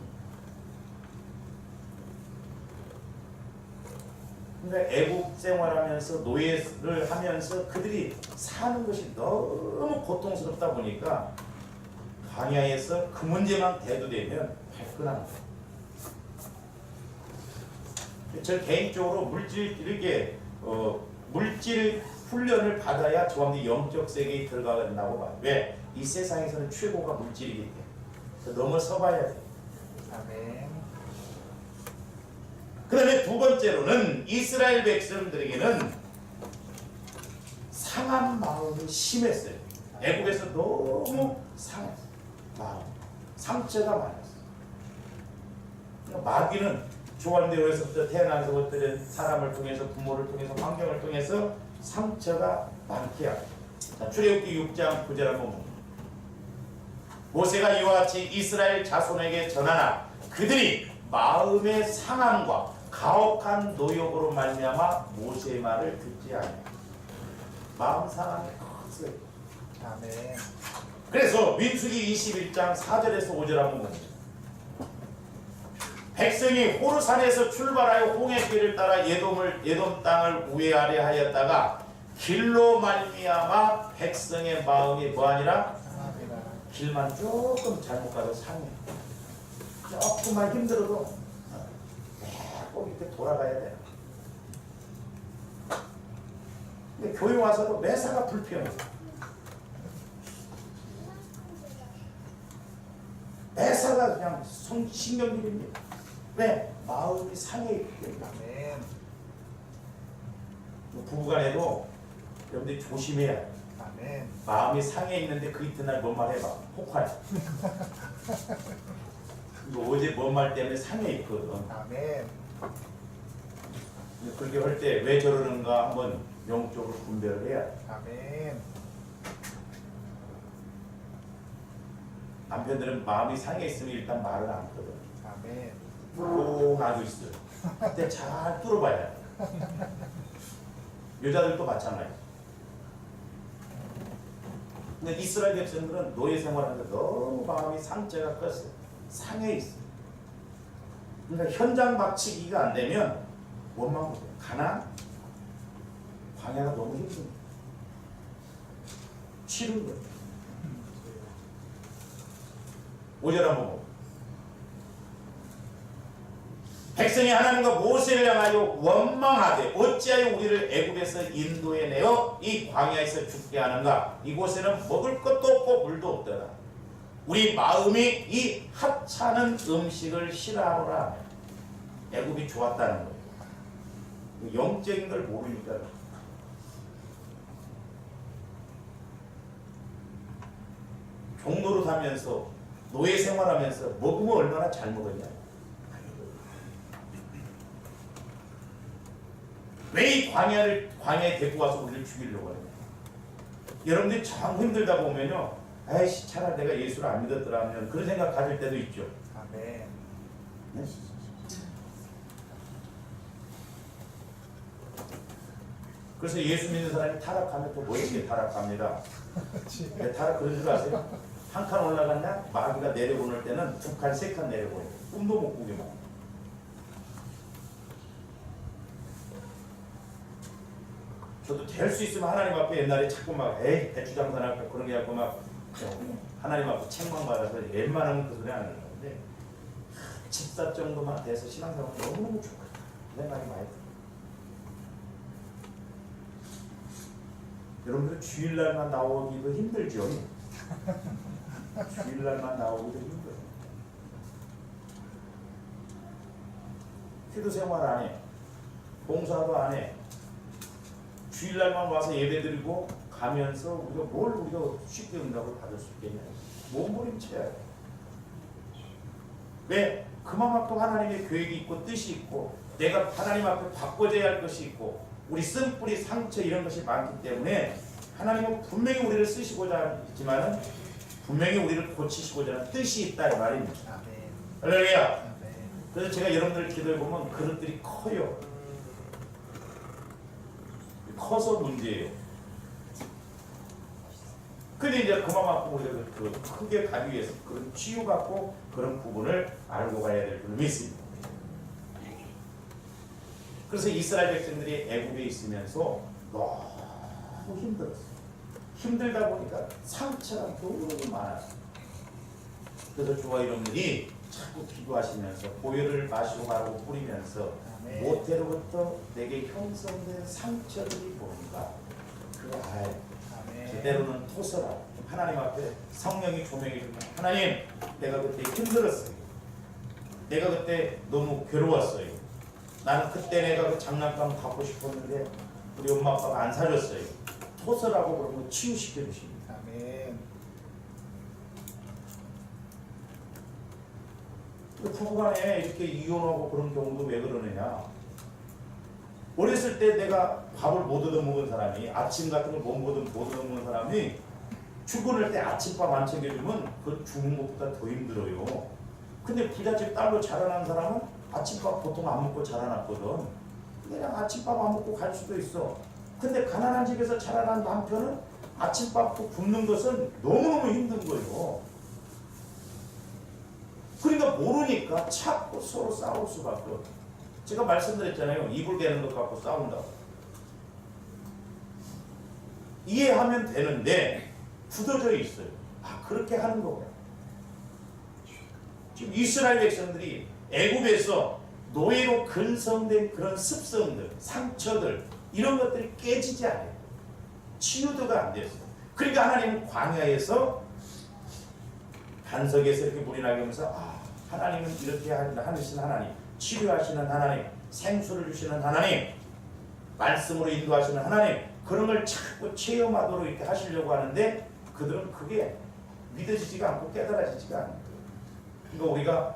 근데 애국 생활하면서 노예를 하면서 그들이 사는 것이 너무 고통스럽다 보니까 광야에서 그 문제만 대두되면 발끈합니다. 저 개인적으로 물질 훈련을 받아야 저 가운데 영적 세계에 들어간다고 봐요. 왜? 이 세상에서는 최고가 물질이기 때문에 넘어서 봐야 돼. 아멘. 그 다음에 두 번째로는 이스라엘 백성들에게는 상한 마음이 심했어요. 애국에서 너무 상했어요. 마음, 상처가 많았어요. 마귀는 조한대로에서부터 태어나서부터 사람을 통해서 부모를 통해서 환경을 통해서 상처가 많게 하고. 출애굽기 6장 9절 한번 봅니다. 모세가 이와 같이 이스라엘 자손에게 전하나 그들이 마음의 상함과 가혹한 노역으로 말미암아 모세의 말을 듣지 않아요. 마음 상함이 컸어요. 아멘. 그래서 민수기 21장 4절에서 5절 한번 봅니다. 백성이 호르산에서 출발하여 홍해길을 따라 예돔 땅을 우회하려 하였다가 길로 말미암아 백성의 마음이 뭐하니라? 상합니다. 길만 조금 잘못 가도 상해. 조금만 힘들어도 꼭 이렇게 돌아가야 돼. 근데 교회 와서도 매사가 불편해. 매사가 그냥 신경질입니다. 왜? 마음이 상해 있기 때문에. 아멘. 부부간에도 여러분들이 조심해야 돼. 아멘. 마음이 상해 있는데 그 이튿날 뭔 말 해봐. 폭발. 어제 뭔 말 때문에 상해 있거든. 아멘. 그렇게 할 때 왜 저러는가 한번 영적으로 분별을 해야 돼. 아멘. 남편들은 마음이 상해 있으면 일단 말을 안 하거든. 아멘. 꼭 놔두 있어요. 그때 잘 뚫어봐야 돼. 여자들도 마찬가지. 근데 이스라엘 백성들은 노예 생활하는데 너무 마음이 상처가 컸어요. 상해 있어요. 그러니까 현장 박치기가 안 되면 원망 못해요. 가나? 광야가 너무 힘듭니다. 싫은 거예요. 5절 한번 보고. 백성이 하나님과 모세를 향하여 원망하되 어찌하여 우리를 애굽에서 인도해내어 이 광야에서 죽게 하는가. 이곳에는 먹을 것도 없고 물도 없더라. 우리 마음이 이 하찮은 음식을 싫어하노라. 애굽이 좋았다는 거예요. 영적인 걸 모르니까. 종로로 살면서 노예 생활하면서 먹으면 얼마나 잘 먹었냐. 왜 이 광야에 데리고 와서 우리를 죽이려고 하냐. 여러분들이 참 힘들다 보면요, 아이씨 차라리 내가 예수를 안 믿었더라면 그런 생각 가질 때도 있죠. 아멘. 네? 그래서 예수 믿는 사람이 타락하면 또 멋있게 타락합니다. 왜 타락 그런 줄 아세요? 한 칸 올라갔냐? 마귀가 내려보낼 때는 두 칸, 세 칸 내려보내요. 꿈도 못 꾸게 막. 저도 될 수 있으면 하나님 앞에 옛날에 자꾸 막 에이 대추장사나 그런 게 갖고 막 하나님 앞에 책망 받아서 웬만하면 그 소리 안 하는 건데 집사 정도만 돼서 신앙생활 너무너무 좋아요. 내 말이 많이 들어요. 여러분들 주일날만 나오기도 힘들죠. 주일날만 나오기도 힘들어요. 기도 생활 안 해. 봉사도 안 해. 주일날만 와서 예배드리고 가면서 우리가 쉽게 응답을 받을 수 있겠냐. 몸부림쳐야 돼. 왜? 그만큼 하나님의 계획이 있고 뜻이 있고 내가 하나님 앞에 바꿔줘야 할 것이 있고 우리 쓴뿌리 상처 이런 것이 많기 때문에 하나님은 분명히 우리를 쓰시고자 하지만은 분명히 우리를 고치시고자 하는 뜻이 있다 이 말입니다. 아멘. 할렐루야. 아멘. 그래서 제가 여러분들 기도해 보면 그릇들이 커요. 커서 문제예요. 근데 이제 그만큼 우리가 그 크게 가기 위해서 그런 치유받고 그런 부분을 알고 가야 될 줄을 믿습니다. 그래서 이스라엘 백성들이 애굽에 있으면서 너무 힘들었어요. 힘들다 보니까 상처가 너무 많았어요. 그래서 저와 여러분들이 자꾸 기도하시면서 보혈을 마시고 가라고 뿌리면서 아멘. 모태로부터 내게 형성된 상처들이 뭔가 그거 알아야 돼. 아멘. 제대로는 토서라. 하나님 앞에 성령이 조명해 주면 하나님 내가 그때 힘들었어요. 내가 그때 너무 괴로웠어요. 나는 그때 내가 그 장난감 갖고 싶었는데 우리 엄마 아빠가 안 사줬어요. 토서라고 그러면 치유시켜 주십니다. 아멘. 부부간에 이렇게 이혼하고 그런 경우도 왜 그러느냐. 어렸을 때 내가 밥을 못 얻어먹은 사람이 아침 같은 걸 못 얻어먹은 사람이 출근할 때 아침밥 안 챙겨주면 그 죽는 것보다 더 힘들어요. 근데 부잣집 딸로 자라난 사람은 아침밥 보통 안 먹고 자라났거든. 그냥 아침밥 안 먹고 갈 수도 있어. 근데 가난한 집에서 자라난 남편은 아침밥도 굶는 것은 너무너무 힘든 거예요. 그러니까 모르니까 자꾸 서로 싸울 수밖에 없어요. 제가 말씀드렸잖아요. 이불 개는 것 갖고 싸운다고. 이해하면 되는데 굳어져 있어요. 아 그렇게 하는 거구나. 지금 이스라엘 백성들이 애굽에서 노예로 근성된 그런 습성들, 상처들 이런 것들이 깨지지 않아요. 치유도가 안 됐어요. 그러니까 하나님은 광야에서 반석에서 이렇게 물이 나게 하면서 아 하나님은 이렇게 하시는 하나님, 치료하시는 하나님, 생수를 주시는 하나님, 말씀으로 인도하시는 하나님, 그런 걸 자꾸 체험하도록 이렇게 하시려고 하는데 그들은 그게 믿어지지가 않고 깨달아지지가 않아요. 그러니까 우리가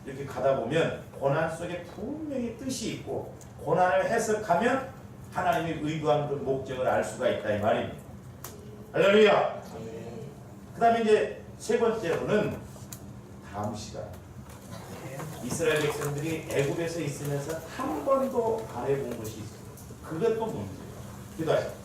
이렇게 가다 보면 고난 속에 분명히 뜻이 있고 고난을 해석하면 하나님이 의도한 그 목적을 알 수가 있다 이 말입니다. 할렐루야. 그 다음에 이제 세 번째로는 다음 시간 이스라엘 백성들이 애굽에서 있으면서 한 번도 안 해본 것이 있어요. 그것도 문제예요. 기도하십시오.